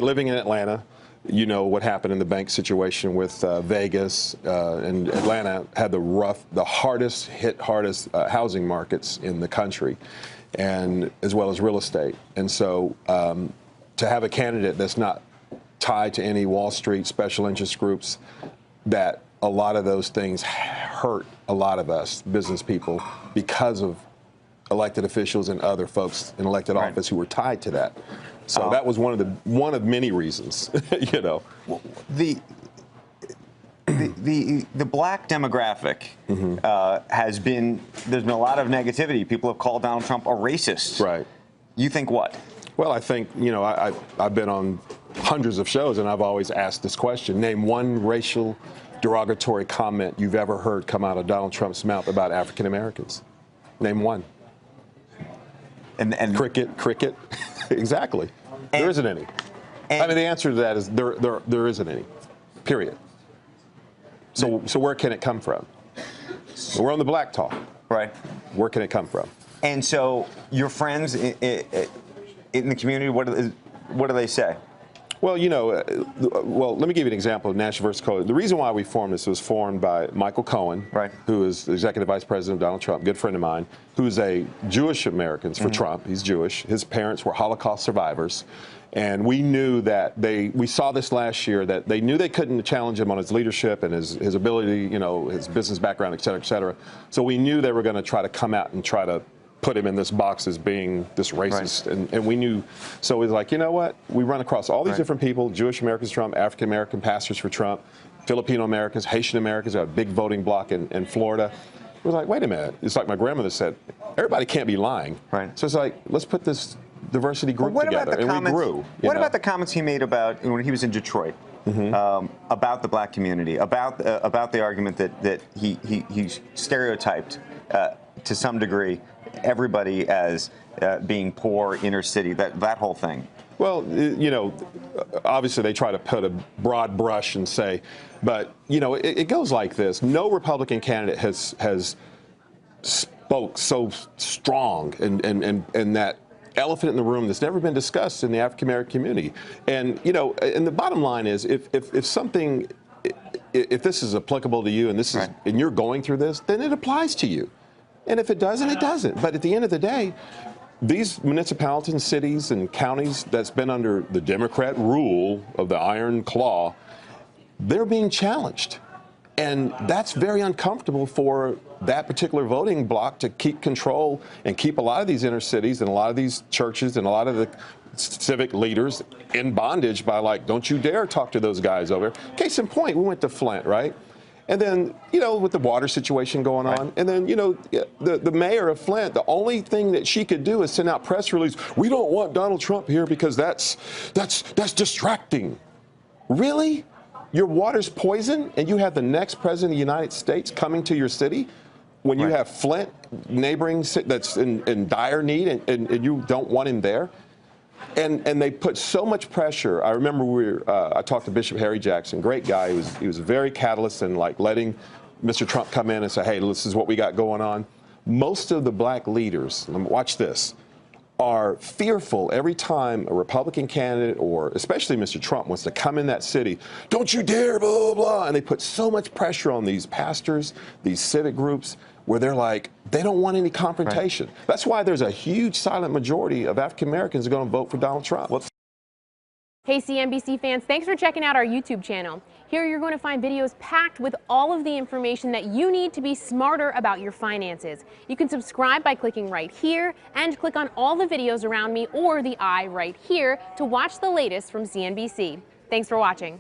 Living in Atlanta, you know what happened in the bank situation with Vegas, and Atlanta had the hardest housing markets in the country, and as well as real estate. And so to have a candidate that's not tied to any Wall Street special interest groups, that a lot of those things hurt a lot of us business people because of elected officials and other folks in elected office who were tied to that. So that was one of many reasons, you know. The black demographic there's been a lot of negativity. People have called Donald Trump a racist. Right. You think what? Well, I think, you know, I've been on hundreds of shows and I've always asked this question. Name one racial derogatory comment you've ever heard come out of Donald Trump's mouth about African Americans. Name one. And cricket. Exactly. There isn't any. I mean, the answer to that is there isn't any. Period. So where can it come from? We're on the black talk. Right. Where can it come from? And so your friends in the community, what do they say? Well, you know, let me give you an example of Nash versus Cohen. The reason why we formed this was formed by Michael Cohen, who is the executive vice president of Donald Trump, good friend of mine, who's a Jewish Americans for Trump. He's Jewish. His parents were Holocaust survivors. And we knew that we saw this last year, that they knew they couldn't challenge him on his leadership and his ability, you know, his business background, et cetera, et cetera. So we knew they were going to try to come out and try to put him in this box as being this racist. And we knew, so it was like, you know what? We run across all these different people, Jewish Americans for Trump, African American pastors for Trump, Filipino Americans, Haitian Americans, a big voting bloc in Florida. It was like, wait a minute. It's like my grandmother said, everybody can't be lying. So it's like, let's put this diversity group together, and we grew. What about the comments he made about when he was in Detroit, about the black community, about the argument that he stereotyped to some degree everybody as being poor, inner city, that whole thing? Well, you know, obviously they try to put a broad brush and say, but, you know, it goes like this. No Republican candidate has spoke so strong and that elephant in the room that's never been discussed in the African American community. And, you know, and the bottom line is if this is applicable to you and this is and you're going through this, then it applies to you. And if it doesn't, it doesn't. But at the end of the day, these municipalities, cities, and counties that's been under the Democrat rule of the iron claw, they're being challenged. And that's very uncomfortable for that particular voting bloc to keep control and keep a lot of these inner cities and a lot of these churches and a lot of the civic leaders in bondage by like, don't you dare talk to those guys over there. Case in point, we went to Flint, right? And then, you know, with the water situation going on, and then, you know, the mayor of Flint, the only thing that she could do is send out press release. We don't want Donald Trump here because that's distracting. Really? Your water's poison, and you have the next president of the United States coming to your city when you have Flint neighboring that's in dire need, and you don't want him there? And they put so much pressure. I remember I talked to Bishop Harry Jackson, great guy. He was very catalyst in like letting Mr. Trump come in and say, hey, this is what we got going on. Most of the black leaders, watch this, are fearful every time a Republican candidate or especially Mr. Trump wants to come in that city. Don't you dare, blah, blah, blah. And they put so much pressure on these pastors, these civic groups, where they're like, they don't want any confrontation. That's why there's a huge silent majority of African Americans who are going to vote for Donald Trump. Hey, CNBC fans, thanks for checking out our YouTube channel. Here you're going to find videos packed with all of the information that you need to be smarter about your finances. You can subscribe by clicking right here and click on all the videos around me or the I right here to watch the latest from CNBC. Thanks for watching.